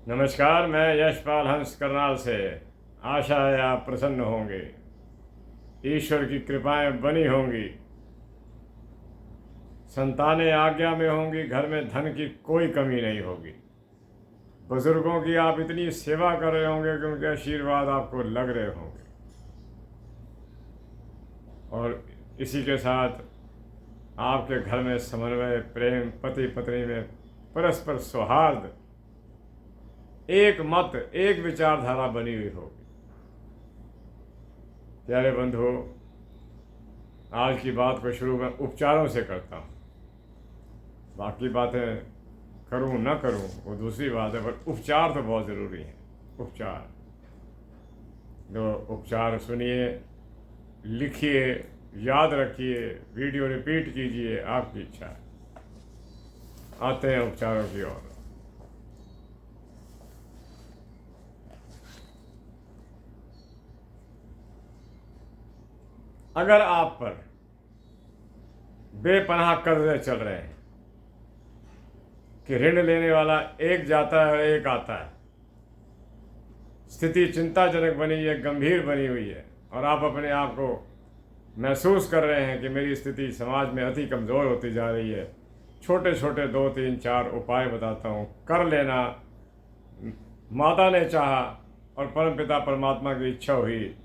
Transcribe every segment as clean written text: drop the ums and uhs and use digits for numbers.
नमस्कार, मैं यशपाल हंस करनाल से। आशा है आप प्रसन्न होंगे, ईश्वर की कृपाएं बनी होंगी, संतानें आज्ञा में होंगी, घर में धन की कोई कमी नहीं होगी। बुजुर्गों की आप इतनी सेवा कर रहे होंगे कि उनके आशीर्वाद आपको लग रहे होंगे। और इसी के साथ आपके घर में समन्वय, प्रेम, पति पत्नी में परस्पर सौहार्द, एक मत, एक विचारधारा बनी हुई होगी। प्यारे बंधुओं, आज की बात को शुरू में उपचारों से करता हूँ। बाकी बातें करूँ ना करूँ वो दूसरी बात है, पर उपचार तो बहुत ज़रूरी है। उपचार, तो उपचार सुनिए, लिखिए, याद रखिए, वीडियो रिपीट कीजिए, आपकी इच्छा है। आते हैं उपचारों की ओर। अगर आप पर बेपनाह कर्जे चल रहे हैं कि ऋण लेने वाला एक जाता है और एक आता है, स्थिति चिंताजनक बनी है, गंभीर बनी हुई है, और आप अपने आप को महसूस कर रहे हैं कि मेरी स्थिति समाज में अति कमज़ोर होती जा रही है, छोटे छोटे 2, 3, 4 उपाय बताता हूँ, कर लेना। माता ने चाहा और परमपिता परमात्मा की इच्छा हुई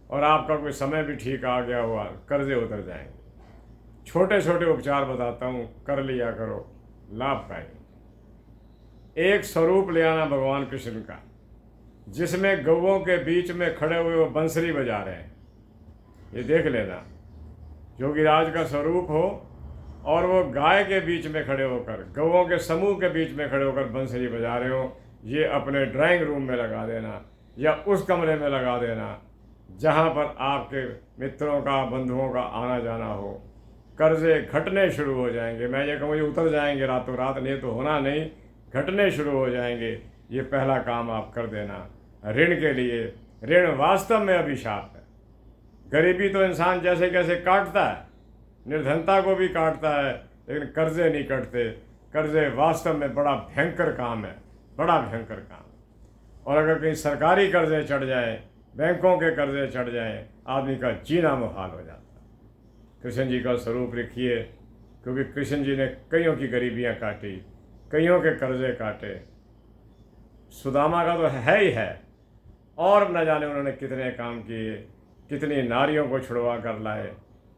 और आपका कोई समय भी ठीक आ गया हुआ, कर्जे उतर जाएंगे। छोटे छोटे उपचार बताता हूँ, कर लिया करो, लाभ पाएंगे। एक स्वरूप ले आना भगवान कृष्ण का, जिसमें गौओं के बीच में खड़े हुए वो बंसरी बजा रहे हैं। ये देख लेना, जोगीराज का स्वरूप हो और वो गाय के बीच में खड़े होकर, गौओं के समूह के बीच में खड़े होकर बंसरी बजा रहे हो। ये अपने ड्राइंग रूम में लगा देना या उस कमरे में लगा देना जहाँ पर आपके मित्रों का, बंधुओं का आना जाना हो। कर्जे घटने शुरू हो जाएंगे। मैं ये कहूँ ये उतर जाएंगे रातों रात, नहीं तो होना नहीं, घटने शुरू हो जाएंगे। ये पहला काम आप कर देना। ऋण के लिए, ऋण वास्तव में अभिशाप है। गरीबी तो इंसान जैसे कैसे काटता है, निर्धनता को भी काटता है, लेकिन कर्जे नहीं कटते। कर्जे वास्तव में बड़ा भयंकर काम है, बड़ा भयंकर काम। और अगर कहीं सरकारी कर्जे चढ़ जाए, बैंकों के कर्जे चढ़ जाएं, आदमी का जीना मुहाल हो जाता है। कृष्ण जी का स्वरूप लिखिए, क्योंकि कृष्ण जी ने कईयों की गरीबियां काटी, कईयों के कर्जे काटे। सुदामा का तो है ही है, और न जाने उन्होंने कितने काम किए, कितनी नारियों को छुड़वा कर लाए,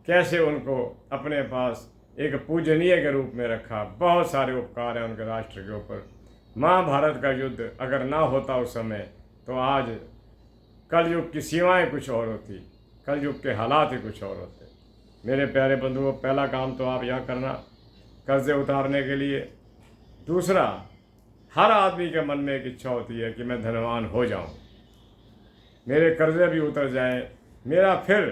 कैसे उनको अपने पास एक पूजनीय के रूप में रखा। बहुत सारे उपकार हैं उनके राष्ट्र के ऊपर। महाभारत का युद्ध अगर ना होता उस समय, तो आज कलयुग की सीमाएं कुछ और होती, कलयुग के हालात ही कुछ और होते। मेरे प्यारे बंधुओं, पहला काम तो आप यह करना, कर्जे उतारने के लिए। दूसरा, हर आदमी के मन में एक इच्छा होती है कि मैं धनवान हो जाऊं, मेरे कर्जे भी उतर जाएं, मेरा फिर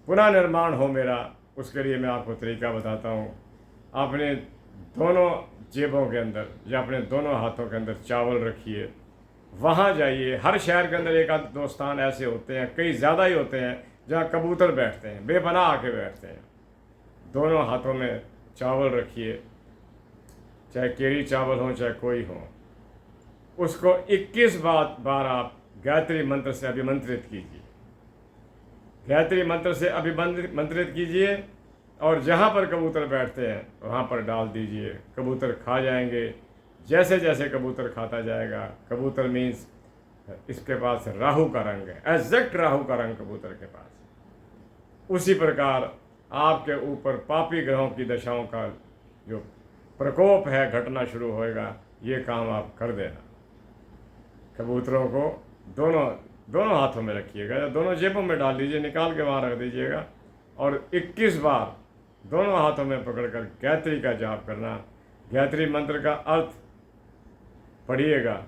पुनः निर्माण हो मेरा। उसके लिए मैं आपको तरीका बताता हूँ। अपने दोनों जेबों के अंदर या अपने दोनों हाथों के अंदर चावल रखिए, वहाँ जाइए। हर शहर के अंदर एक आध दो स्थान ऐसे होते हैं, कई ज़्यादा ही होते हैं, जहाँ कबूतर बैठते हैं, बेपनाह आके बैठते हैं। दोनों हाथों में चावल रखिए, चाहे केरी चावल हो चाहे कोई हो। उसको 21 बार आप गायत्री मंत्र से अभिमंत्रित कीजिए। गायत्री मंत्र से अभिमंत्रित कीजिए और जहाँ पर कबूतर बैठते हैं वहाँ पर डाल दीजिए। कबूतर खा जाएंगे। जैसे जैसे कबूतर खाता जाएगा, कबूतर मीन्स इसके पास राहु का रंग है, एग्जैक्ट राहु का रंग कबूतर के पास। उसी प्रकार आपके ऊपर पापी ग्रहों की दशाओं का जो प्रकोप है घटना शुरू होएगा। ये काम आप कर देना। कबूतरों को दोनों हाथों में रखिएगा या दोनों जेबों में डाल दीजिए, निकाल के वहाँ रख दीजिएगा और 21 बार दोनों हाथों में पकड़कर गायत्री का जाप करना। गायत्री मंत्र का अर्थ पढ़िएगा।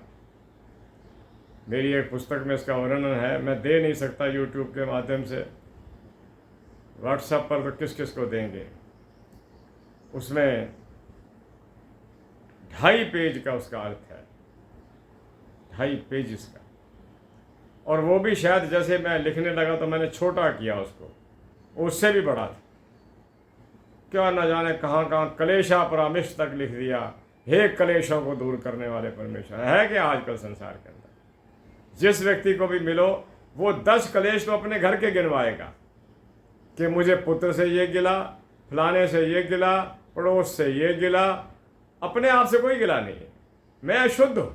मेरी एक पुस्तक में इसका वर्णन है, मैं दे नहीं सकता यूट्यूब के माध्यम से, व्हाट्सएप पर तो किस किस को देंगे। उसमें 2.5 पेज का उसका अर्थ है, 2.5 पेज का। और वो भी शायद जैसे मैं लिखने लगा तो मैंने छोटा किया उसको, उससे भी बड़ा था। क्या न जाने कहाँ कहाँ कलेशा परामिश तक लिख दिया, हे कलेशों को दूर करने वाले परमेश्वर। है कि आजकल संसार के अंदर जिस व्यक्ति को भी मिलो वो 10 कलेश तो अपने घर के गिनवाएगा कि मुझे पुत्र से ये गिला, फलाने से ये गिला, पड़ोस से ये गिला। अपने आप से कोई गिला नहीं है। मैं अशुद्ध हूं,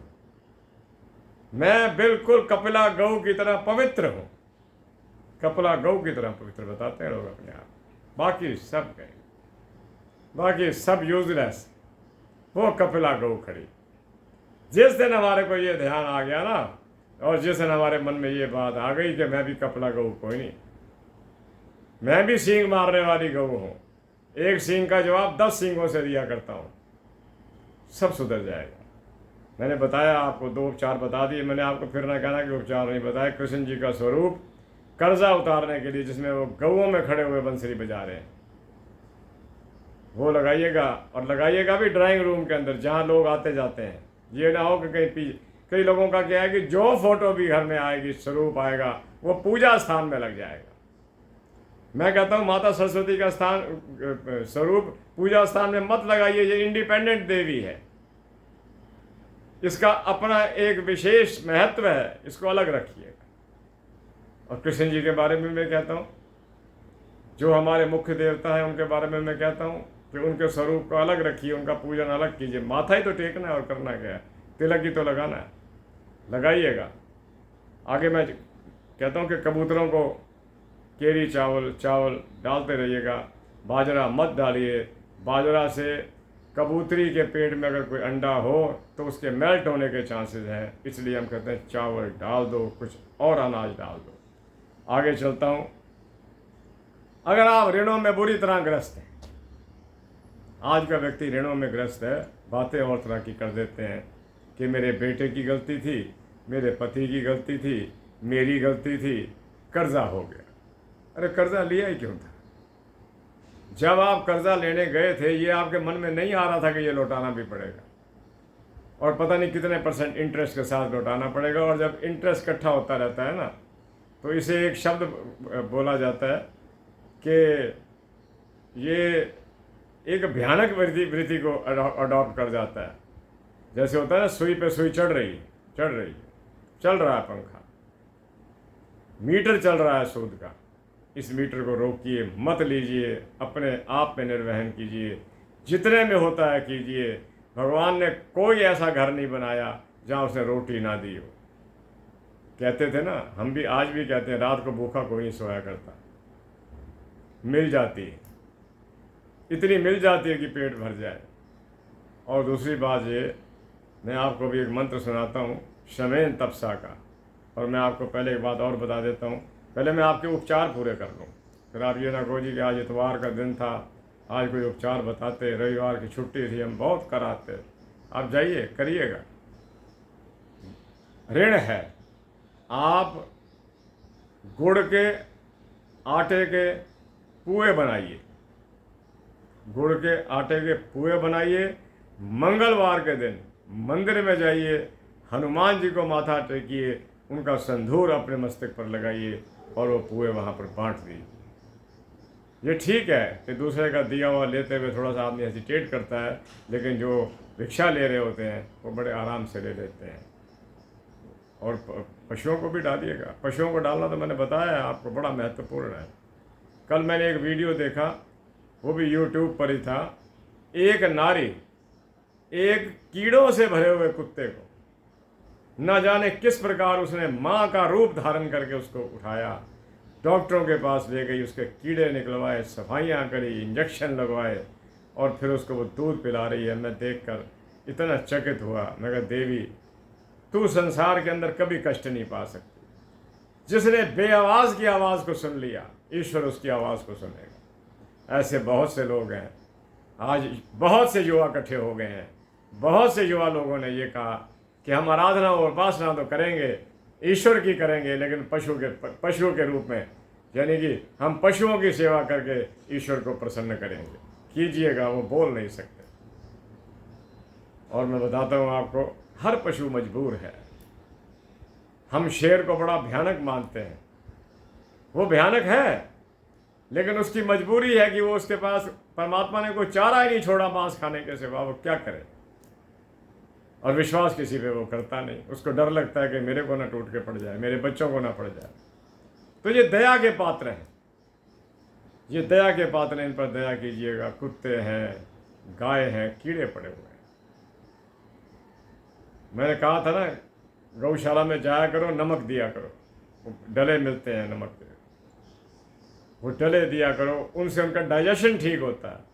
मैं बिल्कुल कपिला गऊ की तरह पवित्र हूं। कपिला गऊ की तरह पवित्र बताते हैं लोग अपने आप, बाकी सब गए, बाकी सब यूजलेस। वो कपिला गऊ खड़ी। जिस दिन हमारे को ये ध्यान आ गया ना, और जिस दिन हमारे मन में ये बात आ गई कि मैं भी कपिला गऊ कोई नहीं, मैं भी सींग मारने वाली गऊ हूं, एक सींग का जवाब 10 सींगों से दिया करता हूं, सब सुधर जाएगा। मैंने बताया आपको 2 उपचार बता दिए। मैंने आपको फिर ना कहना कि उपचार नहीं बताया। कृष्ण जी का स्वरूप कर्जा उतारने के लिए, जिसमें वो गऊओं में खड़े हुए बंसरी बजा रहे हैं, वो लगाइएगा। और लगाइएगा भी ड्राइंग रूम के अंदर जहाँ लोग आते जाते हैं। ये ना हो कि कई लोगों का क्या है कि जो फोटो भी घर में आएगी, स्वरूप आएगा, वो पूजा स्थान में लग जाएगा। मैं कहता हूँ माता सरस्वती का स्वरूप पूजा स्थान में मत लगाइए। ये इंडिपेंडेंट देवी है, इसका अपना एक विशेष महत्व है, इसको अलग रखिएगा। और कृष्ण जी के बारे में मैं कहता हूँ, जो हमारे मुख्य देवता हैं उनके बारे में मैं कहता हूँ कि उनके स्वरूप को अलग रखिए, उनका पूजन अलग कीजिए। माथा ही तो टेकना है और करना क्या है, तिलक ही तो लगाना है, लगाइएगा। आगे मैं कहता हूँ कि कबूतरों को केरी चावल डालते रहिएगा, बाजरा मत डालिए। बाजरा से कबूतरी के पेट में अगर कोई अंडा हो तो उसके मेल्ट होने के चांसेस हैं, इसलिए हम कहते हैं चावल डाल दो, कुछ और अनाज डाल दो। आगे चलता हूँ। अगर आप ऋणों में बुरी तरह ग्रस्त हैं, आज का व्यक्ति ऋणों में ग्रस्त है, बातें और तरह की कर देते हैं कि मेरे बेटे की गलती थी, मेरे पति की गलती थी, मेरी गलती थी, कर्जा हो गया। अरे कर्जा लिया ही क्यों था? जब आप कर्जा लेने गए थे, ये आपके मन में नहीं आ रहा था कि ये लौटाना भी पड़ेगा और पता नहीं कितने % इंटरेस्ट के साथ लौटाना पड़ेगा। और जब इंटरेस्ट इकट्ठा होता रहता है ना, तो इसे एक शब्द बोला जाता है कि ये एक भयानक वृत्ति को अडॉप्ट कर जाता है। जैसे होता है ना, सुई पे सुई चढ़ रही है, चल रहा है पंखा, मीटर चल रहा है सूद का। इस मीटर को रोकिए, मत लीजिए, अपने आप में निर्वहन कीजिए, जितने में होता है कीजिए। भगवान ने कोई ऐसा घर नहीं बनाया जहाँ उसने रोटी ना दी हो। कहते थे ना, हम भी आज भी कहते हैं, रात को भूखा कोई नहीं सोया करता। मिल जाती है, इतनी मिल जाती है कि पेट भर जाए। और दूसरी बात ये, मैं आपको भी एक मंत्र सुनाता हूँ शमेन तपसा का। और मैं आपको पहले एक बात और बता देता हूँ, पहले मैं आपके उपचार पूरे कर लूँ, फिर आप ये ना कहो जी कि आज इतवार का दिन था, आज कोई उपचार बताते, रविवार की छुट्टी थी, हम बहुत कराते। आप जाइए, करिएगा। ऋण है, आप गुड़ के आटे के पुए बनाइए, गुड़ के आटे के पुए बनाइए। मंगलवार के दिन मंदिर में जाइए, हनुमान जी को माथा टेकिए, उनका संधूर अपने मस्तक पर लगाइए और वो पुए वहाँ पर बांट दीजिए। ये ठीक है कि दूसरे का दिया हुआ लेते हुए थोड़ा सा आदमी हेजिटेट करता है, लेकिन जो भिक्षा ले रहे होते हैं वो बड़े आराम से ले लेते हैं। और पशुओं को भी डालिएगा। पशुओं को डालना तो मैंने बताया है आपको, बड़ा महत्वपूर्ण है। कल मैंने एक वीडियो देखा, वो भी यूट्यूब पर ही था। एक नारी एक कीड़ों से भरे हुए कुत्ते को, न जाने किस प्रकार उसने माँ का रूप धारण करके उसको उठाया, डॉक्टरों के पास ले गई, उसके कीड़े निकलवाए, सफाइयाँ करी, इंजेक्शन लगवाए, और फिर उसको वो दूध पिला रही है। मैं देखकर इतना चकित हुआ। मैं कहा, देवी तू संसार के अंदर कभी कष्ट नहीं पा सकती। जिसने बेआवाज़ की आवाज़ को सुन लिया, ईश्वर उसकी आवाज़ को सुनेगा। ऐसे बहुत से लोग हैं। आज बहुत से युवा इकट्ठे हो गए हैं, बहुत से युवा लोगों ने ये कहा कि हम आराधना और उपासना तो करेंगे, ईश्वर की करेंगे, लेकिन पशुओं के रूप में, यानी कि हम पशुओं की सेवा करके ईश्वर को प्रसन्न करेंगे। कीजिएगा, वो बोल नहीं सकते। और मैं बताता हूँ आपको, हर पशु मजबूर है। हम शेर को बड़ा भयानक मानते हैं, वो भयानक है, लेकिन उसकी मजबूरी है कि वो, उसके पास परमात्मा ने कोई चारा ही नहीं छोड़ा मांस खाने के सिवा, वो क्या करे। और विश्वास किसी पे वो करता नहीं। उसको डर लगता है कि मेरे को ना टूट के पड़ जाए, मेरे बच्चों को ना पड़ जाए। तो ये दया के पात्र हैं, ये दया के पात्र हैं, इन पर दया कीजिएगा। कुत्ते हैं, गाय हैं, कीड़े पड़े हुए हैं। मैंने कहा था ना, गौशाला में जाया करो, नमक दिया करो, डले मिलते हैं नमक के, वो डले दिया करो, उनसे उनका डाइजेशन ठीक होता है।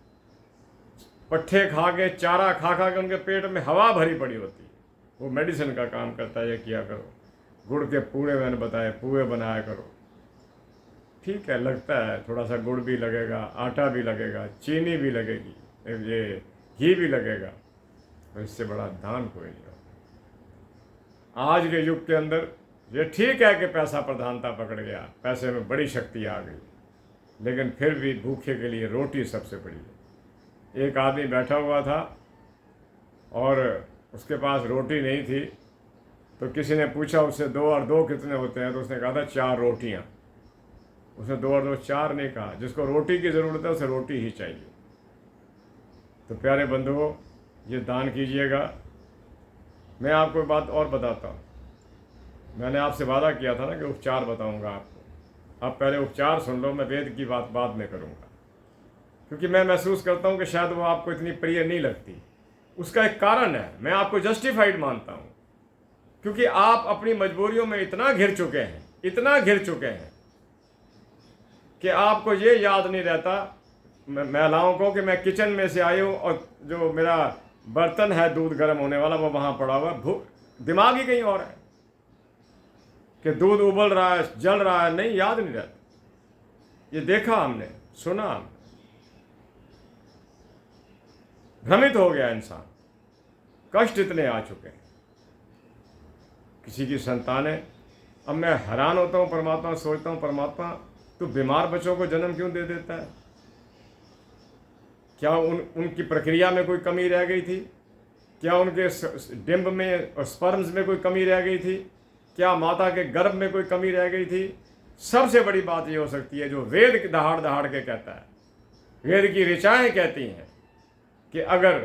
पट्ठे खा के, चारा खा खा के उनके पेट में हवा भरी पड़ी होती है, वो मेडिसिन का काम करता है। ये किया करो। गुड़ के पूड़े मैंने बताए, पूए बनाया करो। ठीक है, लगता है थोड़ा सा गुड़ भी लगेगा, आटा भी लगेगा, चीनी भी लगेगी, ये घी भी लगेगा, तो इससे बड़ा दान कोई नहीं होता। आज के युग के अंदर ये ठीक है कि पैसा प्रधानता पकड़ गया, पैसे में बड़ी शक्ति आ गई, लेकिन फिर भी भूखे के लिए रोटी सबसे बड़ी है। एक आदमी बैठा हुआ था और उसके पास रोटी नहीं थी, तो किसी ने पूछा उससे 2 और 2 कितने होते हैं, तो उसने कहा था 4 रोटियां। उसने 2 और 2 4 नहीं कहा। जिसको रोटी की ज़रूरत है उसे रोटी ही चाहिए। तो प्यारे बंधुओं, ये दान कीजिएगा। मैं आपको एक बात और बताता हूँ। मैंने आपसे वादा किया था ना कि उपचार बताऊंगा आपको। आप पहले उपचार सुन लो, मैं वेद की बात बाद में करूंगा, क्योंकि मैं महसूस करता हूँ कि शायद वो आपको इतनी प्रिय नहीं लगती। उसका एक कारण है, मैं आपको जस्टिफाइड मानता हूँ, क्योंकि आप अपनी मजबूरियों में इतना घिर चुके हैं, इतना घिर चुके हैं कि आपको ये याद नहीं रहता महिलाओं को कि मैं किचन में से आई हूँ और जो मेरा बर्तन है दूध गर्म होने वाला वो वहाँ पड़ा हुआ, दिमाग ही कहीं और है कि दूध उबल रहा है, जल रहा है, नहीं, याद नहीं रहता। ये देखा हमने, सुना हमने, भ्रमित हो गया इंसान। कष्ट इतने आ चुके हैं किसी की संतानें। अब मैं हैरान होता हूँ, परमात्मा सोचता हूँ, परमात्मा तो बीमार बच्चों को जन्म क्यों दे देता है? क्या उनकी प्रक्रिया में कोई कमी रह गई थी? क्या उनके डिंब में और स्पर्म्स में कोई कमी रह गई थी? क्या माता के गर्भ में कोई कमी रह गई थी? सबसे बड़ी बात ये हो सकती है जो वेद दहाड़ दहाड़ के कहता है, वेद की ऋचाएं कहती हैं कि अगर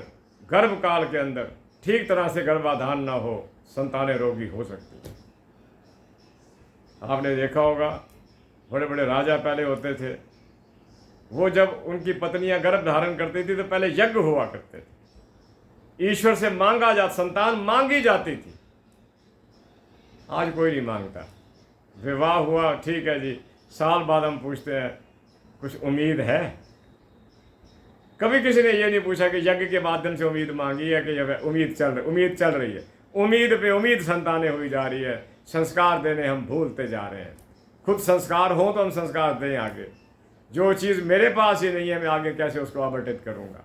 गर्भ काल के अंदर ठीक तरह से गर्भाधान ना हो, संतानें रोगी हो सकती हैं। आपने देखा होगा, बड़े बड़े राजा पहले होते थे, वो जब उनकी पत्नियां गर्भ धारण करती थी तो पहले यज्ञ हुआ करते थे, ईश्वर से मांगा संतान मांगी जाती थी। आज कोई नहीं मांगता। विवाह हुआ, ठीक है जी, साल बाद हम पूछते हैं कुछ उम्मीद है? कभी किसी ने ये नहीं पूछा कि यज्ञ के माध्यम से उम्मीद मांगी है कि उम्मीद चल रही है। उम्मीद पे उम्मीद संतानें हुई जा रही है। संस्कार देने हम भूलते जा रहे हैं। खुद संस्कार हो तो हम संस्कार दें आगे। जो चीज़ मेरे पास ही नहीं है, मैं आगे कैसे उसको आवंटित करूँगा?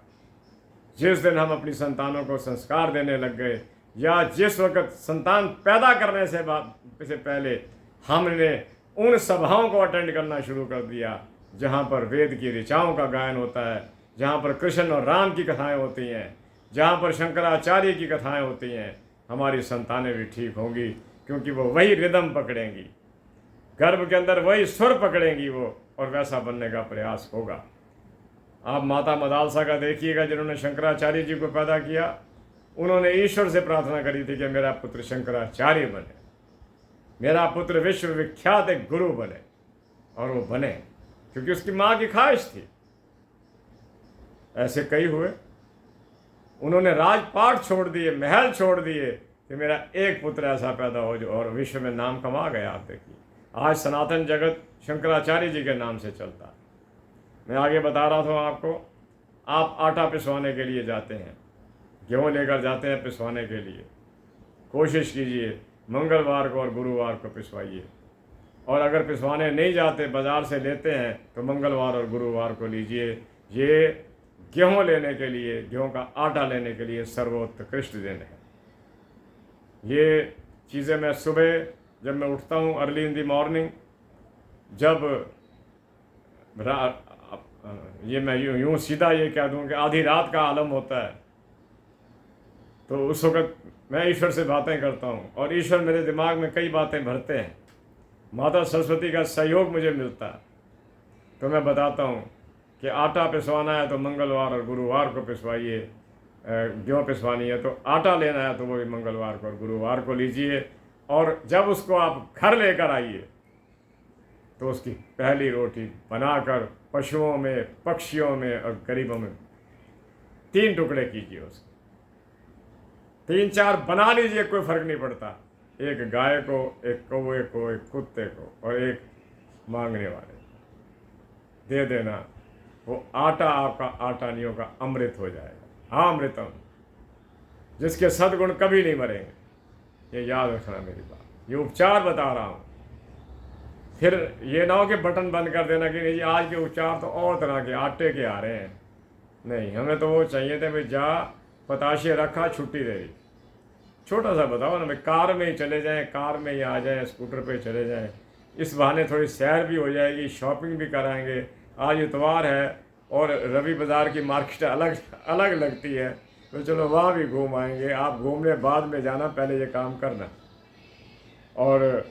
जिस दिन हम अपनी संतानों को संस्कार देने लग गए, या जिस वक्त संतान पैदा करने से पहले हमने उन सभाओं को अटेंड करना शुरू कर दिया जहाँ पर वेद की ऋचाओं का गायन होता है, जहाँ पर कृष्ण और राम की कथाएं होती हैं, जहाँ पर शंकराचार्य की कथाएं होती हैं, हमारी संतानें भी ठीक होंगी, क्योंकि वो वही रिदम पकड़ेंगी, गर्भ के अंदर वही स्वर पकड़ेंगी वो, और वैसा बनने का प्रयास होगा। आप माता मदालसा का देखिएगा, जिन्होंने शंकराचार्य जी को पैदा किया, उन्होंने ईश्वर से प्रार्थना करी थी कि मेरा पुत्र शंकराचार्य बने, मेरा पुत्र विश्वविख्यात एक गुरु बने, और वो बने, क्योंकि उसकी माँ की ख्वाहिश थी। ऐसे कई हुए। उन्होंने राजपाट छोड़ दिए, महल छोड़ दिए कि मेरा एक पुत्र ऐसा पैदा हो जो और विश्व में नाम कमा गया। आप देखिए, आज सनातन जगत शंकराचार्य जी के नाम से चलता है। मैं आगे बता रहा था आपको, आप आटा पिसवाने के लिए जाते हैं, गेहूँ लेकर जाते हैं पिसवाने के लिए, कोशिश कीजिए मंगलवार को और गुरुवार को पिसवाइए। और अगर पिसवाने नहीं जाते, बाज़ार से लेते हैं, तो मंगलवार और गुरुवार को लीजिए। ये गेहूँ लेने के लिए, गेहूँ का आटा लेने के लिए सर्वोत्कृष्ट दिन है। ये चीज़ें मैं सुबह जब मैं उठता हूँ, अर्ली इन दी मॉर्निंग, जब ये मैं यूँ सीधा ये कह दूँ कि आधी रात का आलम होता है, तो उस वक़्त मैं ईश्वर से बातें करता हूँ, और ईश्वर मेरे दिमाग में कई बातें भरते हैं। माता सरस्वती का सहयोग मुझे मिलता है, तो मैं बताता हूँ कि आटा पिसवाना है तो मंगलवार और गुरुवार को पिसवाइए, गेहूँ पिसवानी है तो आटा लेना है तो वो भी मंगलवार को और गुरुवार को लीजिए। और जब उसको आप घर लेकर आइए तो उसकी पहली रोटी बनाकर पशुओं में, पक्षियों में और गरीबों में 3 टुकड़े कीजिए उसके। 3-4 बना लीजिए, कोई फर्क नहीं पड़ता। एक गाय को, एक कौवे को, एक कुत्ते को और एक मांगने वाले दे देना। वो आटा आपका आटानियों का अमृत हो जाएगा। हाँ, अमृतम, जिसके सद्गुण कभी नहीं मरेंगे। ये याद रखना मेरी बात, ये उपचार बता रहा हूँ। फिर ये ना हो कि बटन बंद कर देना कि नहीं जी आज के उपचार तो और तरह के आटे के आ रहे हैं। नहीं, हमें तो वो चाहिए थे भाई, जा पताशे रखा, छुट्टी दे दी। छोटा सा बताओ ना, भाई कार में ही चले जाएं, कार में ही आ जाएं, स्कूटर पे चले जाएं। इस बहाने थोड़ी सैर भी हो जाएगी, शॉपिंग भी कराएंगे। आज इतवार है और रवि बाज़ार की मार्केट अलग अलग लगती है, तो चलो वहाँ भी घूम आएंगे। आप घूमने बाद में जाना, पहले ये काम करना। और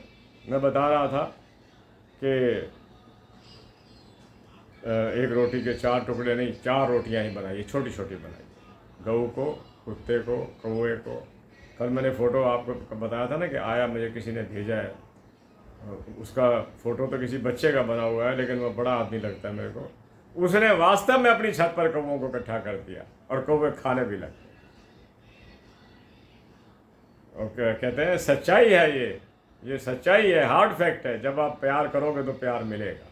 मैं बता रहा था कि एक रोटी के 4 टुकड़े नहीं, 4 रोटियां ही बनाइए, छोटी छोटी बनाइए। गऊ को, कुत्ते को, कौवे को। कल मैंने फ़ोटो आपको बताया था ना कि आया, मुझे किसी ने भेजा है। उसका फ़ोटो तो किसी बच्चे का बना हुआ है, लेकिन वो बड़ा आदमी लगता है मेरे को। उसने वास्तव में अपनी छत पर कौवों को इकट्ठा कर दिया और कौवे खाने भी लगे। और कहते हैं सच्चाई है ये सच्चाई है, हार्ड फैक्ट है। जब आप प्यार करोगे तो प्यार मिलेगा।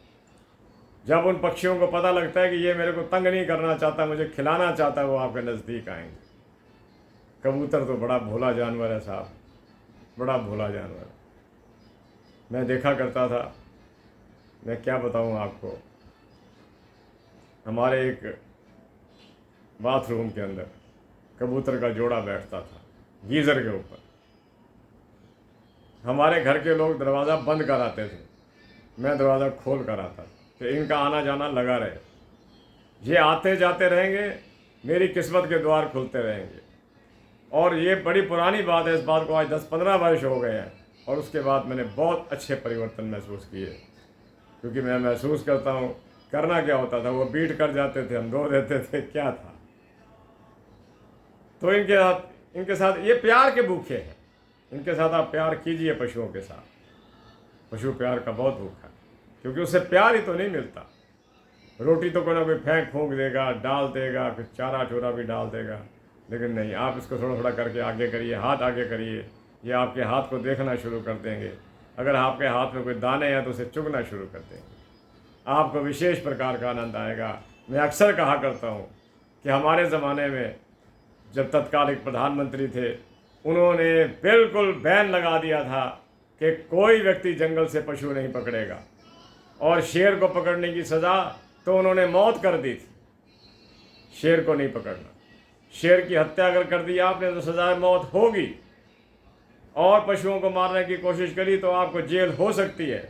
जब उन पक्षियों को पता लगता है कि ये मेरे को तंग नहीं करना चाहता, मुझे खिलाना चाहता है, वो आपके नज़दीक आएंगे। कबूतर तो बड़ा भोला जानवर है साहब, बड़ा भोला जानवर है। मैं देखा करता था, मैं क्या बताऊं आपको, हमारे एक बाथरूम के अंदर कबूतर का जोड़ा बैठता था गीज़र के ऊपर। हमारे घर के लोग दरवाज़ा बंद कराते थे, मैं दरवाज़ा खोल कर आता तो इनका आना जाना लगा रहे। ये आते जाते रहेंगे, मेरी किस्मत के द्वार खुलते रहेंगे। और ये बड़ी पुरानी बात है, इस बात को आज 10-15 वर्ष हो गए हैं। और उसके बाद मैंने बहुत अच्छे परिवर्तन महसूस किए, क्योंकि मैं महसूस करता हूँ करना क्या होता था, वो बीट कर जाते थे, हम धो देते थे, क्या था। तो इनके साथ ये प्यार के भूखे हैं, इनके साथ आप प्यार कीजिए। पशुओं के साथ पशु प्यार का बहुत भूखा है, क्योंकि उससे प्यार ही तो नहीं मिलता। रोटी तो कोई ना कोई फेंक फूंक देगा, डाल देगा, कुछ चारा चूरा भी डाल देगा, लेकिन नहीं, आप इसको थोड़ा थोड़ा करके आगे करिए, हाथ आगे करिए। ये आपके हाथ को देखना शुरू कर देंगे। अगर आपके हाथ में कोई दाने हैं तो उसे चुगना शुरू कर देंगे। आपको विशेष प्रकार का आनंद आएगा। मैं अक्सर कहा करता हूँ कि हमारे ज़माने में जब तत्कालिक प्रधानमंत्री थे, उन्होंने बिल्कुल बैन लगा दिया था कि कोई व्यक्ति जंगल से पशु नहीं पकड़ेगा। और शेर को पकड़ने की सज़ा तो उन्होंने मौत कर दी थी। शेर को नहीं पकड़ना, शेर की हत्या अगर कर दी आपने तो सज़ा मौत होगी। और पशुओं को मारने की कोशिश करी तो आपको जेल हो सकती है।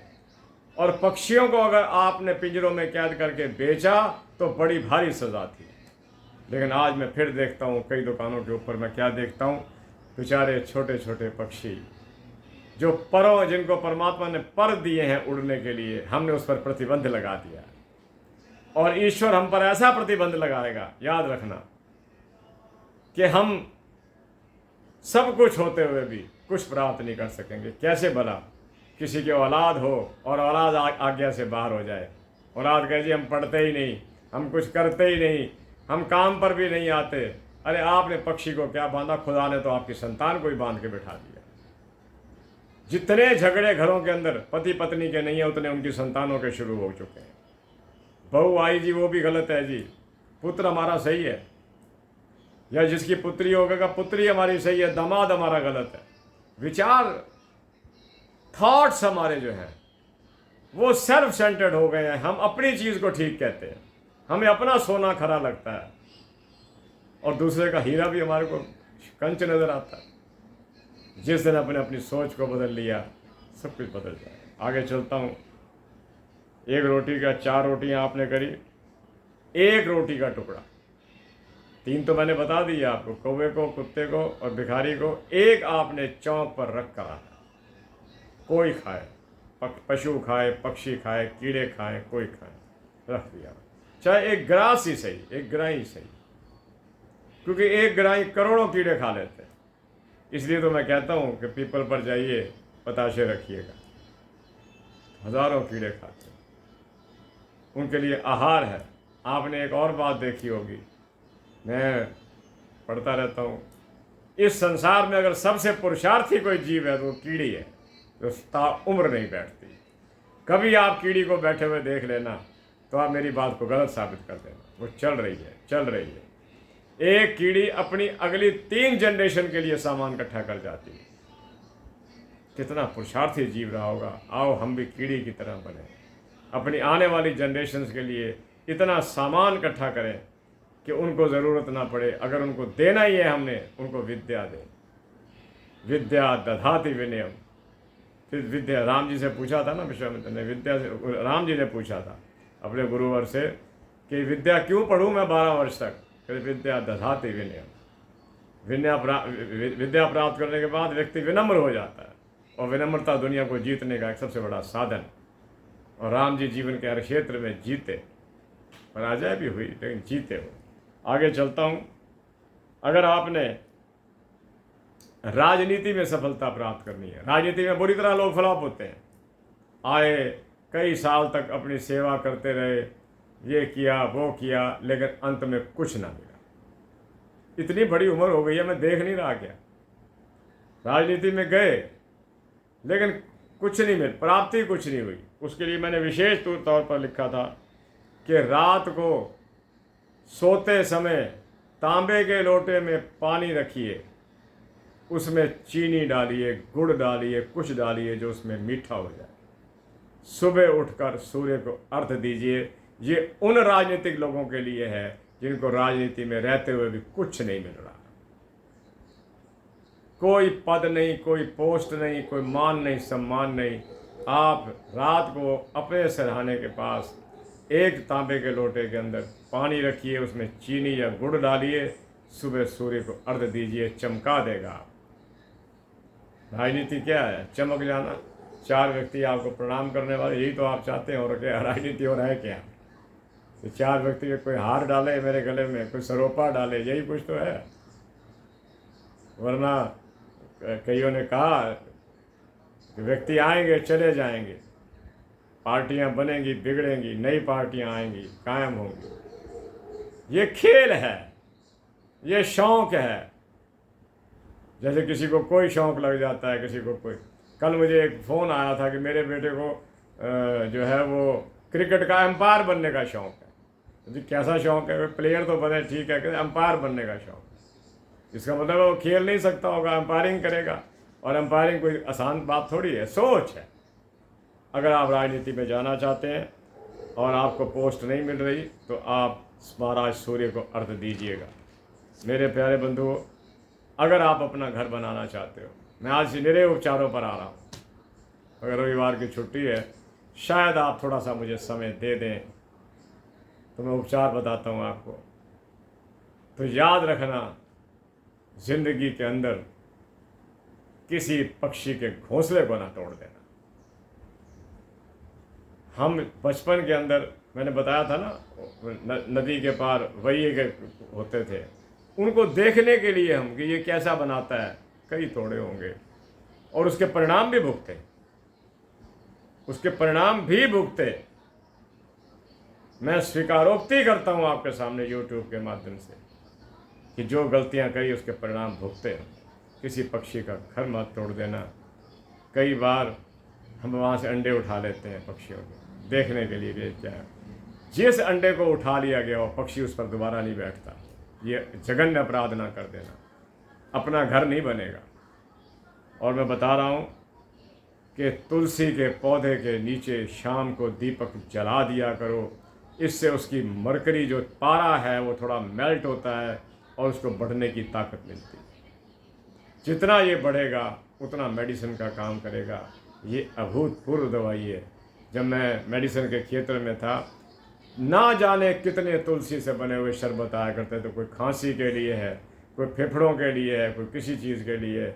और पक्षियों को अगर आपने पिंजरों में कैद करके बेचा तो बड़ी भारी सज़ा थी। लेकिन आज मैं फिर देखता हूँ कई दुकानों के ऊपर, मैं क्या देखता हूँ, बेचारे छोटे छोटे पक्षी जो परों, जिनको परमात्मा ने पर दिए हैं उड़ने के लिए, हमने उस पर प्रतिबंध लगा दिया। और ईश्वर हम पर ऐसा प्रतिबंध लगाएगा, याद रखना, कि हम सब कुछ होते हुए भी कुछ प्राप्त नहीं कर सकेंगे। कैसे भला किसी की औलाद हो और औलाद आज्ञा से बाहर हो जाए, औलाद कहे जी हम पढ़ते ही नहीं, हम कुछ करते ही नहीं, हम काम पर भी नहीं आते। अरे आपने पक्षी को क्या बांधा, खुदा ने तो आपकी संतान को ही बांध के बिठा दिया। जितने झगड़े घरों के अंदर पति पत्नी के नहीं है, उतने उनकी संतानों के शुरू हो चुके हैं। बहू आई जी वो भी गलत है जी, पुत्र हमारा सही है, या जिसकी पुत्री होगा पुत्री हमारी सही है, दामाद हमारा गलत है। विचार, थॉट्स हमारे जो हैं वो सेल्फ सेंटर्ड हो गए हैं। हम अपनी चीज़ को ठीक कहते हैं, हमें अपना सोना खरा लगता है और दूसरे का हीरा भी हमारे को कंच नज़र आता है। जिस दिन अपने अपनी सोच को बदल लिया, सब कुछ बदल जाए। आगे चलता हूँ। एक रोटी का 4 रोटियाँ आपने करी, एक रोटी का टुकड़ा, 3 तो मैंने बता दिया आपको, कौवे को, कुत्ते को और भिखारी को। एक आपने चौक पर रख कर आना, कोई खाए, पशु खाए, पक्षी खाए, कीड़े खाए, कोई खाए, रख दिया। चाहे एक ग्रास ही सही, एक ग्रास ही सही, क्योंकि एक ग्राही करोड़ों कीड़े खा लेते हैं। इसलिए तो मैं कहता हूँ कि पीपल पर जाइए, पताशे रखिएगा, हज़ारों कीड़े खाते हैं, उनके लिए आहार है। आपने एक और बात देखी होगी, मैं पढ़ता रहता हूँ, इस संसार में अगर सबसे पुरुषार्थी कोई जीव है तो वो कीड़ी है, जो ताउम्र नहीं बैठती। कभी आप कीड़ी को बैठे हुए देख लेना तो आप मेरी बात को गलत साबित कर देना। वो चल रही है, चल रही है। एक कीड़ी अपनी अगली 3 जनरेशन के लिए सामान इकट्ठा कर जाती है। कितना पुरुषार्थी जीव रहा होगा। आओ हम भी कीड़ी की तरह बने, अपनी आने वाली जनरेशन्स के लिए इतना सामान इकट्ठा करें कि उनको ज़रूरत ना पड़े। अगर उनको देना ही है हमने, उनको विद्या दें। विद्या दधाति विनयम। फिर विद्या, राम जी से पूछा था ना विश्वामित्र ने, विद्या से राम जी ने पूछा था अपने गुरुवर से कि विद्या क्यों पढ़ूं मैं 12 वर्ष तक। फिर विद्या दधाति विनयम। विद्या प्राप्त करने के बाद व्यक्ति विनम्र हो जाता है, और विनम्रता दुनिया को जीतने का एक सबसे बड़ा साधन। और राम जी जीवन के हर क्षेत्र में जीते, पराजय भी हुई लेकिन जीते हो। आगे चलता हूँ। अगर आपने राजनीति में सफलता प्राप्त करनी है, राजनीति में बुरी तरह लोग फ्लॉप होते हैं। आए, कई साल तक अपनी सेवा करते रहे, ये किया वो किया, लेकिन अंत में कुछ ना मिला। इतनी बड़ी उम्र हो गई है, मैं देख नहीं रहा क्या। राजनीति में गए लेकिन कुछ नहीं मिल, प्राप्ति कुछ नहीं हुई। उसके लिए मैंने विशेष तौर पर लिखा था कि रात को सोते समय तांबे के लोटे में पानी रखिए, उसमें चीनी डालिए, गुड़ डालिए, कुछ डालिए जो उसमें मीठा हो जाए। सुबह उठकर सूर्य को अर्घ दीजिए। ये उन राजनीतिक लोगों के लिए है जिनको राजनीति में रहते हुए भी कुछ नहीं मिल रहा। कोई पद नहीं, कोई पोस्ट नहीं, कोई मान नहीं, सम्मान नहीं। आप रात को अपने सिरहाने के पास एक तांबे के लोटे के अंदर पानी रखिए, उसमें चीनी या गुड़ डालिए, सुबह सूर्य को अर्घ दीजिए, चमका देगा। राजनीति क्या है? चमक जाना। 4 व्यक्ति आपको प्रणाम करने वाले, यही तो आप चाहते हैं। और क्या राजनीति हो रहा है क्या? तो 4 व्यक्ति कोई हार डाले मेरे गले में, कोई सरोपा डाले, यही कुछ तो है। वरना कईयों ने कहा कि व्यक्ति आएंगे चले जाएंगे, पार्टियां बनेंगी बिगड़ेंगी, नई पार्टियां आएंगी कायम होंगी। ये खेल है, ये शौक है। जैसे किसी को कोई शौक लग जाता है, किसी को कोई। कल मुझे एक फ़ोन आया था कि मेरे बेटे को जो है वो क्रिकेट का एम्पायर बनने का शौक है। जी कैसा शौक है? प्लेयर तो बने ठीक है, एम्पायर बनने का शौक। इसका मतलब वो खेल नहीं सकता होगा, एम्पायरिंग करेगा। और एम्पायरिंग कोई आसान बात थोड़ी है, सोच है। अगर आप राजनीति में जाना चाहते हैं और आपको पोस्ट नहीं मिल रही तो आप महाराज सूर्य को अर्घ दीजिएगा। मेरे प्यारे बंधुओं, अगर आप अपना घर बनाना चाहते हो, मैं आज निरे उपचारों पर आ रहा हूँ। अगर रविवार की छुट्टी है, शायद आप थोड़ा सा मुझे समय दे दें तो मैं उपचार बताता हूँ आपको। तो याद रखना, जिंदगी के अंदर किसी पक्षी के घोंसले को ना तोड़ देना। हम बचपन के अंदर, मैंने बताया था ना, नदी के पार वही के होते थे, उनको देखने के लिए हम कि ये कैसा बनाता है, कई तोड़े होंगे और उसके परिणाम भी भुगते, उसके परिणाम भी भुगते। मैं स्वीकारोक्ति करता हूँ आपके सामने यूट्यूब के माध्यम से कि जो गलतियाँ करी उसके परिणाम भुगते हैं। किसी पक्षी का घर मत तोड़ देना। कई बार हम वहाँ से अंडे उठा लेते हैं पक्षियों के, देखने के लिए भेज जाए। जिस अंडे को उठा लिया गया वो पक्षी उस पर दोबारा नहीं बैठता। ये जघन्य अपराध ना कर देना, अपना घर नहीं बनेगा। और मैं बता रहा हूँ कि तुलसी के पौधे के नीचे शाम को दीपक जला दिया करो। इससे उसकी मरकरी जो पारा है वो थोड़ा मेल्ट होता है और उसको बढ़ने की ताकत मिलती है। जितना ये बढ़ेगा उतना मेडिसिन का काम करेगा। ये अभूतपूर्व दवाई है। जब मैं मेडिसिन के क्षेत्र में था, ना जाने कितने तुलसी से बने हुए शरबत आया करते थे। कोई खांसी के लिए है, कोई फेफड़ों के लिए है, कोई किसी चीज़ के लिए,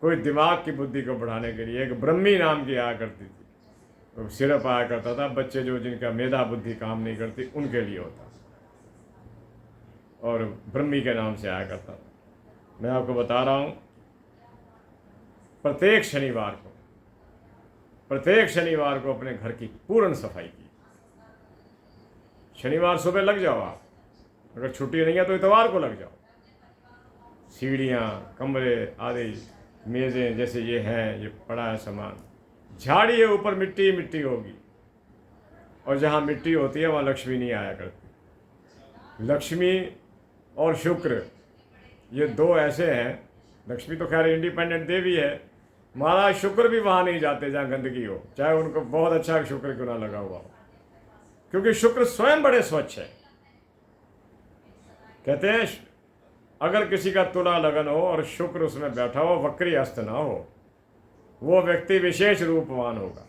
कोई दिमाग की बुद्धि को बढ़ाने के लिए। एक ब्रह्मी नाम की आया करती थी, तो सिरप आया करता था। बच्चे जो जिनका मेधा बुद्धि काम नहीं करती उनके लिए होता। और ब्रह्मी के नाम से आया करता था। मैं आपको बता रहा हूँ, प्रत्येक शनिवार को अपने घर की पूर्ण सफाई की। शनिवार सुबह लग जाओ आप, अगर छुट्टी नहीं है तो इतवार को लग जाओ। सीढ़ियाँ, कमरे आदि, मेज़ें जैसे ये हैं, ये पड़ा है सामान, झाड़िए ऊपर मिट्टी मिट्टी होगी, और जहाँ मिट्टी होती है वहाँ लक्ष्मी नहीं आया करती। लक्ष्मी और शुक्र ये दो ऐसे हैं, लक्ष्मी तो खैर इंडिपेंडेंट देवी है, महाराज शुक्र भी वहाँ नहीं जाते जहाँ गंदगी हो, चाहे उनको बहुत अच्छा शुक्र क्यों ना लगा हुआ हो, क्योंकि शुक्र स्वयं बड़े स्वच्छ है। कहते हैं अगर किसी का तुला लगन हो और शुक्र उसमें बैठा हो, वक्री अस्त ना हो, वो व्यक्ति विशेष रूपवान होगा।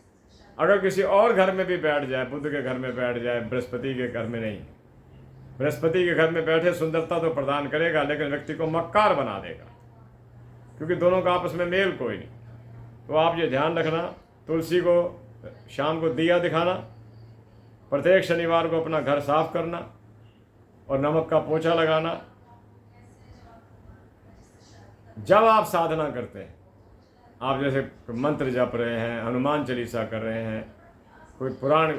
अगर किसी और घर में भी बैठ जाए, बुध के घर में बैठ जाए, बृहस्पति के घर में नहीं, बृहस्पति के घर में बैठे सुंदरता तो प्रदान करेगा, लेकिन व्यक्ति को मक्कार बना देगा, क्योंकि दोनों का आपस में मेल कोई नहीं। तो आप ये ध्यान रखना, तुलसी को शाम को दिया दिखाना, प्रत्येक शनिवार को अपना घर साफ करना और नमक का पोछा लगाना। जब आप साधना करते हैं, आप जैसे मंत्र जप रहे हैं, हनुमान चालीसा कर रहे हैं, कोई पुराण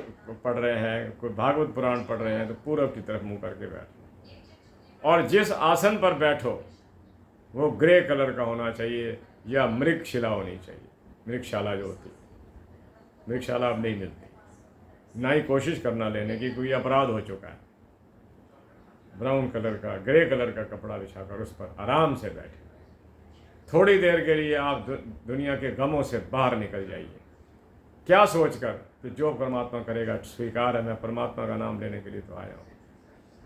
पढ़ रहे हैं, कोई भागवत पुराण पढ़ रहे हैं, तो पूरब की तरफ मुंह करके बैठो। और जिस आसन पर बैठो वो ग्रे कलर का होना चाहिए या मृगशिला होनी चाहिए। मृगशाला जो होती है, मृगशाला अब नहीं मिलती, ना ही कोशिश करना लेने की, कोई अपराध हो चुका है। ब्राउन कलर का, ग्रे कलर का कपड़ा बिछाकर उस पर आराम से बैठे। थोड़ी देर के लिए आप दुनिया के गमों से बाहर निकल जाइए, क्या सोचकर कि जो परमात्मा करेगा स्वीकार है, मैं परमात्मा का नाम लेने के लिए तो आया हूँ।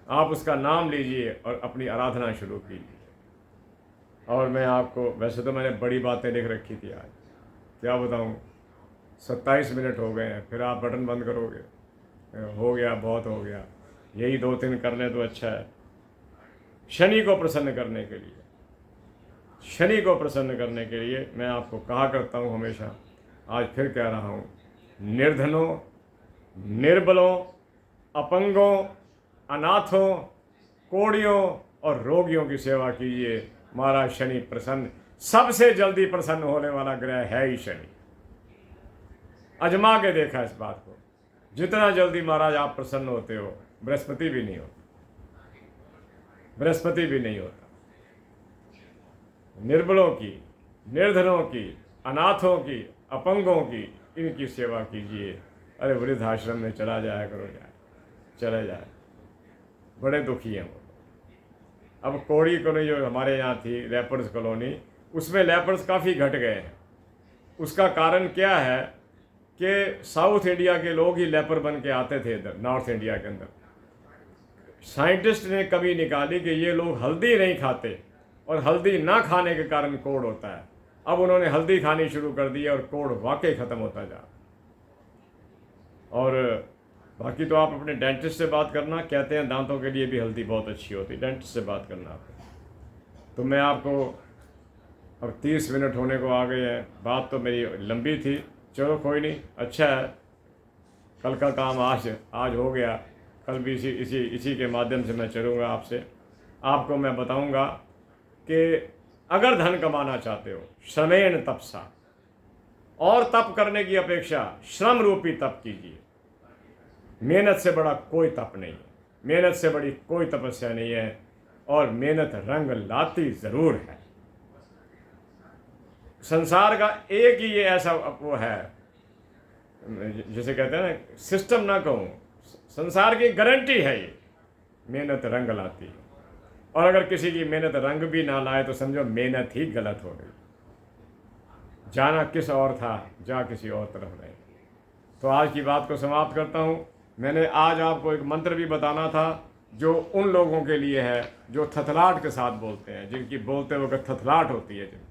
आप उसका नाम लीजिए और अपनी आराधना शुरू कीजिए। और मैं आपको, वैसे तो मैंने बड़ी बातें लिख रखी थी आज, क्या बताऊँ, 27 मिनट हो गए हैं, फिर आप बटन बंद करोगे, हो गया, बहुत हो गया, यही 2-3 कर लें तो अच्छा है। शनि को प्रसन्न करने के लिए, शनि को प्रसन्न करने के लिए मैं आपको कहा करता हूँ हमेशा, आज फिर कह रहा हूँ, निर्धनों, निर्बलों, अपंगों, अनाथों, कोढ़ियों और रोगियों की सेवा कीजिए। महाराज शनि प्रसन्न, सबसे जल्दी प्रसन्न होने वाला ग्रह है ही शनि। अजमा के देखा इस बात को, जितना जल्दी महाराज आप प्रसन्न होते हो, बृहस्पति भी नहीं होता, बृहस्पति भी नहीं होता। निर्बलों की, निर्धनों की, अनाथों की, अपंगों की, इनकी सेवा कीजिए। अरे वृद्धाश्रम में चला जाया करो, चले जाए, बड़े दुखी हैं वो। अब कोड़ी कॉलोनी जो हमारे यहाँ थी, लेपर्स कॉलोनी, उसमें लेपर्स काफ़ी घट गए हैं। उसका कारण क्या है कि साउथ इंडिया के लोग ही लेपर बन के आते थे इधर नॉर्थ इंडिया के अंदर। साइंटिस्ट ने कभी निकाली कि ये लोग हल्दी नहीं खाते और हल्दी ना खाने के कारण कोढ़ होता है। अब उन्होंने हल्दी खानी शुरू कर दी और कोढ़ वाकई ख़त्म होता जा। और बाकी तो आप अपने डेंटिस्ट से बात करना, कहते हैं दांतों के लिए भी हल्दी बहुत अच्छी होती है, डेंटिस्ट से बात करना आप। तो मैं आपको, अब 30 मिनट होने को आ गए हैं, बात तो मेरी लंबी थी, चलो कोई नहीं, अच्छा है, कल का काम आज हो गया, कल भी इसी के माध्यम से मैं चलूँगा आपसे। आपको मैं बताऊँगा कि अगर धन कमाना चाहते हो, श्रमेण तपसा, और तप करने की अपेक्षा श्रम रूपी तप कीजिए। मेहनत से बड़ा कोई तप नहीं है, मेहनत से बड़ी कोई तपस्या नहीं है, और मेहनत रंग लाती ज़रूर है। संसार का एक ही ये ऐसा वो है, जैसे कहते हैं ना, सिस्टम ना कहूँ, संसार की गारंटी है ये, मेहनत रंग लाती है। और अगर किसी की मेहनत रंग भी ना लाए तो समझो मेहनत ही गलत हो गई, जाना किस और था, जा किसी और तरफ रहे। तो आज की बात को समाप्त करता हूँ। मैंने आज आपको एक मंत्र भी बताना था जो उन लोगों के लिए है जो थथलाट के साथ बोलते हैं, जिनकी बोलते वक्त थथलाट होती है, जिनको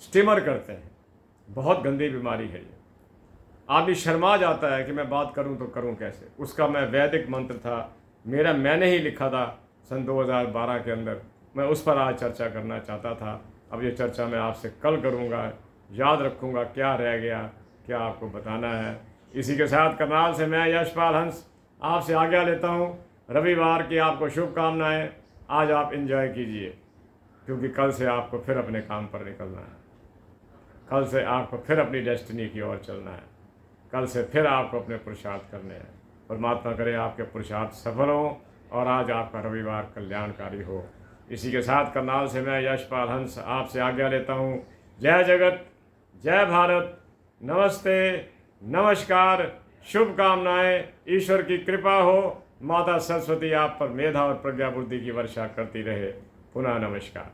स्टिमर करते हैं। बहुत गंदी बीमारी है ये, आदमी शर्मा जाता है कि मैं बात करूं तो करूं कैसे। उसका मैं वैदिक मंत्र था मेरा, मैंने ही लिखा था सन 2012 के अंदर, मैं उस पर आज चर्चा करना चाहता था। अब ये चर्चा मैं आपसे कल करूंगा, याद रखूंगा क्या रह गया, क्या आपको बताना है। इसी के साथ करनाल से मैं यशपाल हंस आपसे आज्ञा लेता हूँ। रविवार की आपको शुभकामनाएं। आज आप एंजॉय कीजिए, क्योंकि कल से आपको फिर अपने काम पर निकलना है। कल से आपको फिर अपनी डेस्टिनी की ओर चलना है। कल से फिर आपको अपने पुरुषार्थ करने हैं। परमात्मा करे आपके पुरुषार्थ सफल हों और आज आपका रविवार कल्याणकारी हो। इसी के साथ करनाल से मैं यशपाल हंस आपसे आज्ञा लेता हूँ। जय जगत, जय भारत, नमस्ते, नमस्कार, शुभकामनाएं। ईश्वर की कृपा हो, माता सरस्वती आप पर मेधा और प्रज्ञा बुद्धि की वर्षा करती रहे। पुनः नमस्कार।